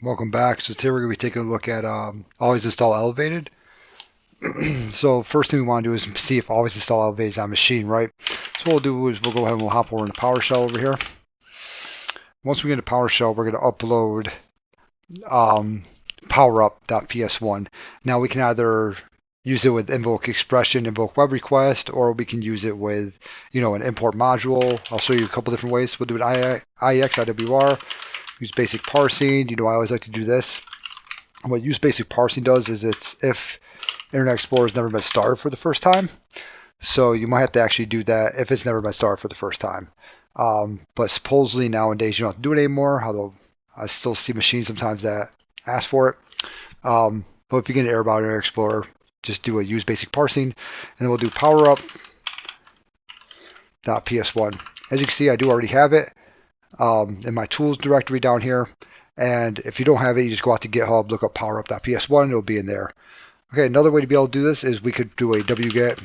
Welcome back. So today we're going to be taking a look at always install elevated. So first thing we want to do is see if always install elevated is on machine, right? So what we'll do is we'll go ahead and we'll hop over into PowerShell over here. Once we get into PowerShell, we're going to upload powerup.ps1. Now we can either use it with invoke expression, invoke web request, or we can use it with, an import module. I'll show you a couple different ways. We'll do an IEX, IWR. Use basic parsing. I always like to do this. What use basic parsing does is it's if Internet Explorer has never been started for the first time. So you might have to actually do that if it's never been started for the first time. But supposedly nowadays you don't have to do it anymore, although I still see machines sometimes that ask for it. But if you get an error about Internet Explorer, just do a use basic parsing, and then we'll do powerup.ps1. As you can see, I do already have it in my tools directory down here. And if you don't have it, you just go out to GitHub, look up powerup.ps1, and it'll be in there. Okay, another way to be able to do this is we could do a wget.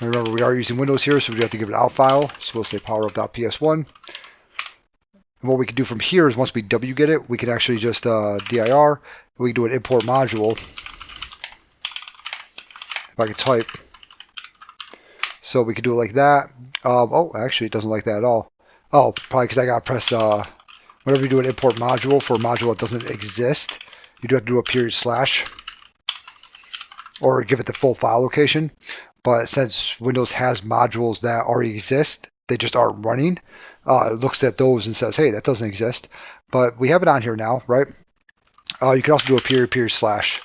And remember, we are using Windows here, so we have to give it an out file. So we'll say powerup.ps1. And what we can do from here is once we wget it, we can actually just dir. We can do an import module. If I can type. So we could do it like that. Oh, actually, it doesn't like that at all. Oh, probably because I got to press, whenever you do an import module for a module that doesn't exist, you do have to do a // or give it the full file location. But since Windows has modules that already exist, they just aren't running, it looks at those and says, hey, that doesn't exist. But we have it on here now, right? You can also do a //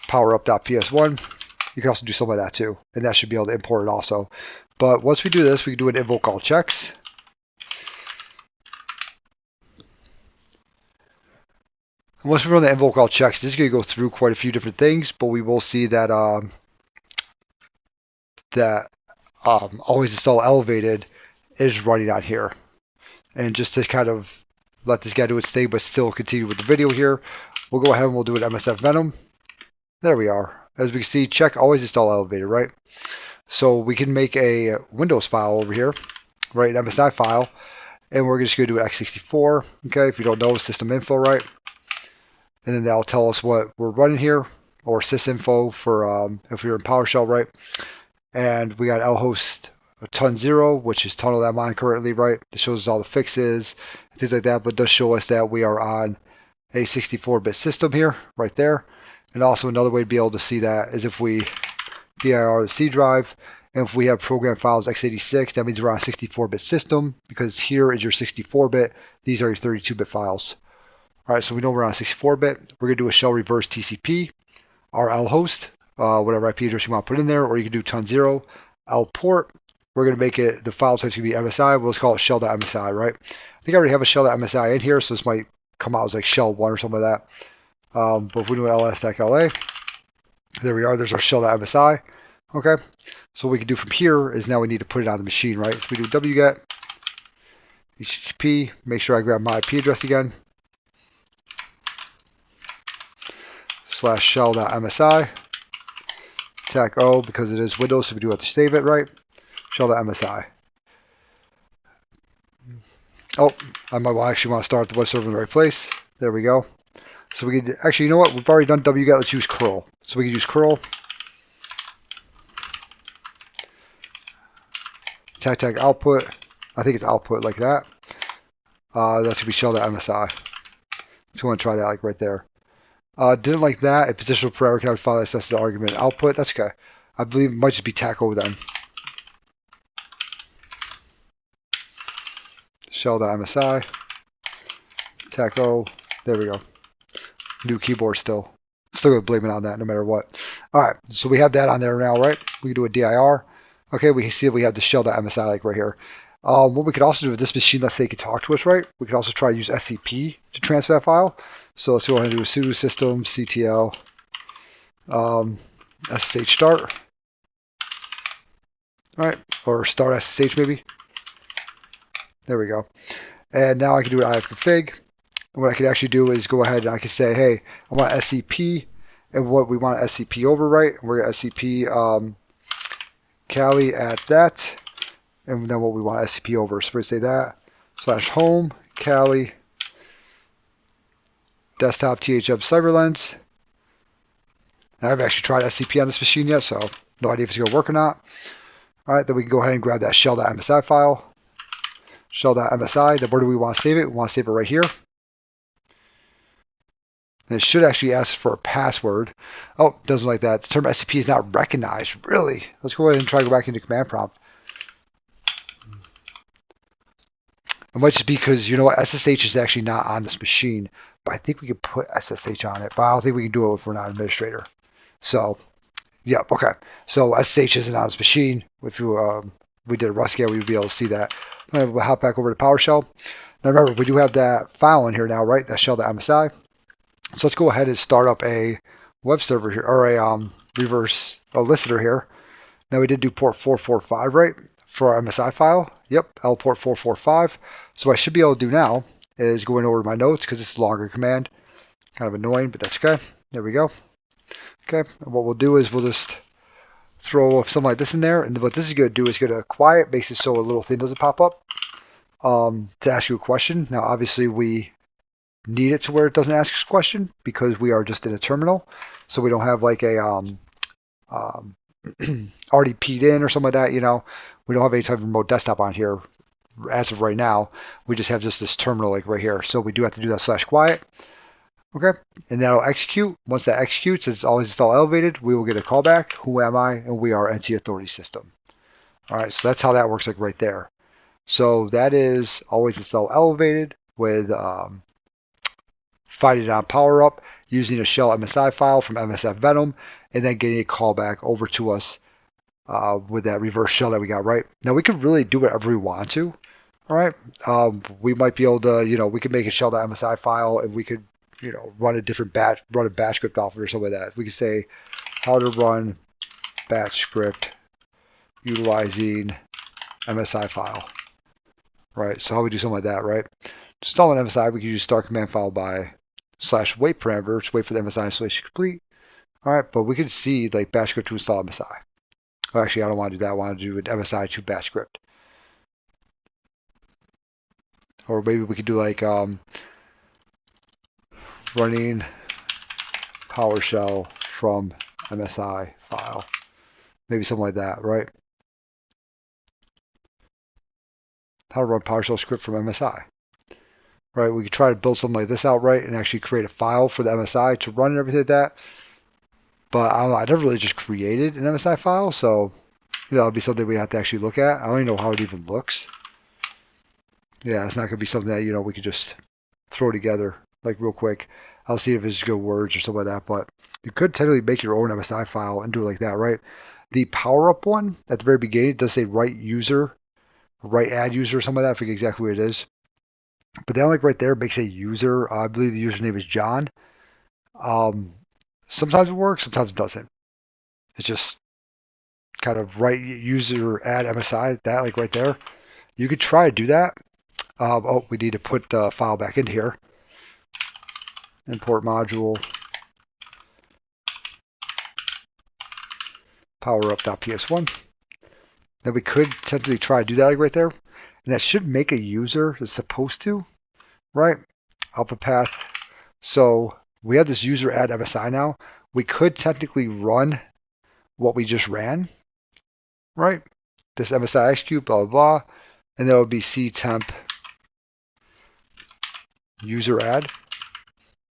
powerup.ps1. You can also do something like that too, and that should be able to import it also. But once we do this, we can do an invoke all checks. And once we run the invoke all checks, this is going to go through quite a few different things, but we will see that always install elevated is running on here. And just to kind of let this guy do its thing, but still continue with the video here, we'll go ahead and we'll do an MSF Venom. There we are. As we can see, check always install elevated, right? So we can make a Windows file over here, right, an MSI file, and we're just going to do an x64, okay, if you don't know, system info, right? And then that'll tell us what we're running here, or sysinfo for if you're in PowerShell, right? And we got lhost ton0, which is tunnel that mine currently, right? It shows us all the fixes, things like that, but it does show us that we are on a 64-bit system here, right there. And also another way to be able to see that is if we dir the C drive, and if we have program files x86, that means we're on a 64-bit system, because here is your 64-bit, these are your 32-bit files. All right, so we know we're on a 64-bit. We're going to do a shell reverse TCP, our lhost, whatever IP address you want to put in there, or you can do ton0, lport. We're going to make it, the file type's going to be MSI. We'll just call it shell.msi, right? I think I already have a shell.msi in here, so this might come out as like shell1 or something like that. But if we do ls-la, there we are, there's our shell.msi. Okay, so what we can do from here is now we need to put it on the machine, right? So we do wget, http, make sure I grab my IP address again, /shell.msi, tac O, because it is Windows, so we do have to save it, right? Shell.msi. Oh, I might actually want to start the web server in the right place. There we go. So we can actually, you know what? We've already done wget. Let's use curl. So we can use curl. Tag output. I think it's output like that. That should be shell.msi. So we want to try that like right there. Didn't like that. A positional parameter can file access to the argument output. That's okay. I believe it might just be taco then. Shell.msi. Taco. There we go. New keyboard still. Still going to blame it on that no matter what. All right, so we have that on there now, right? We can do a dir. Okay, we can see that we have the shell.msi like right here. What we could also do with this machine, let's say it could talk to us, right? We could also try to use scp to transfer that file. So let's go ahead and do a sudo system ctl ssh start. All right, or start ssh maybe. There we go. And now I can do an ifconfig. And what I could actually do is go ahead and I can say, hey, I want SCP, and what we want SCP over, right? We're going to SCP Cali at that, and then what we want SCP over. So we say that. /home Kali desktop THM CyberLens. I haven't actually tried SCP on this machine yet, so no idea if it's going to work or not. All right, then we can go ahead and grab that shell.msi file. Shell.msi, then where do we want to save it? We want to save it right here. And it should actually ask for a password. Oh, it doesn't like that. The term SCP is not recognized. Really? Let's go ahead and try to go back into command prompt. It might just be because, you know what, SSH is actually not on this machine. But I think we can put SSH on it. But I don't think we can do it if we're not an administrator. So, yeah, okay. So SSH isn't on this machine. If we did a Rust scan, we would be able to see that. I'm going to hop back over to PowerShell. Now remember, we do have that file in here now, right? That shell.msi. So let's go ahead and start up a web server here, or a reverse listener here. Now we did do port 445, right, for our MSI file. Yep, L port 445. So what I should be able to do now is going over to my notes because it's a longer command. Kind of annoying, but that's okay. There we go. Okay, and what we'll do is we'll just throw something like this in there, and what this is going to do is going to quiet, makes it so a little thing doesn't pop up to ask you a question. Now obviously we need it to where it doesn't ask us a question because we are just in a terminal, so we don't have like a already keyed in or something like that. You know, we don't have any type of remote desktop on here as of right now. We just have just this terminal like right here, so we do have to do that /quiet. Okay, and that'll execute. Once that executes, it's always install elevated. We will get a callback. Who am I? And we are NT authority system. All right, so that's how that works, like right there. So that is always install elevated with finding it on power up, using a shell MSI file from MSF Venom, and then getting a callback over to us with that reverse shell that we got, right? Now we can really do whatever we want to, all right? We might be able to, you know, we could make a shell.msi file and we could, you know, run a different batch, run a batch script off it or something like that. We could say how to run batch script utilizing MSI file, right? So how we do something like that, right? Install an MSI, we can use start command file by /wait parameter, just wait for the MSI installation to complete. All right, but we can see like batch script to install MSI. Oh, actually, I don't want to do that. I want to do an MSI to batch script. Or maybe we could do like running PowerShell from MSI file. Maybe something like that, right? How to run PowerShell script from MSI. Right, we could try to build something like this out, right, and actually create a file for the MSI to run and everything like that. But I don't know, I never really just created an MSI file, so you know, it'll be something we have to actually look at. I don't even know how it even looks. Yeah, it's not going to be something that, you know, we could just throw together like real quick. I'll see if it's just good words or something like that. But you could technically make your own MSI file and do it like that, right? The power up one at the very beginning, it does say write user, write add user or something like that. I forget exactly what it is. But then like right there, it makes a user. I believe the username is John. Sometimes it works, sometimes it doesn't. It's just kind of write user add MSI, that like right there. You could try to do that. Oh, we need to put the file back into here. Import module powerup.ps1. Then we could technically try to do that like right there. And that should make a user, it's supposed to, right? Output path. So we have this user add MSI now. We could technically run what we just ran, right? This MSI execute, blah, blah, blah. And there will be ctemp user add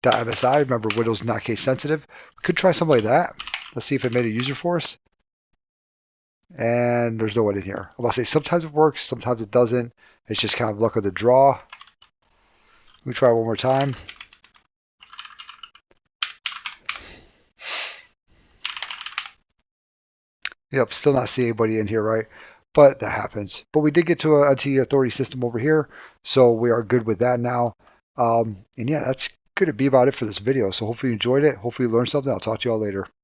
.msi. Remember, Windows is not case sensitive. We could try something like that. Let's see if it made a user for us. And there's no one in here. I'll say sometimes it works, sometimes it doesn't. It's just kind of luck of the draw. Let me try one more time. Yep, still not seeing anybody in here, right? But that happens. But we did get to a NT authority system over here, so we are good with that now. And yeah, that's going to be about it for this video. So hopefully you enjoyed it. Hopefully you learned something. I'll talk to you all later.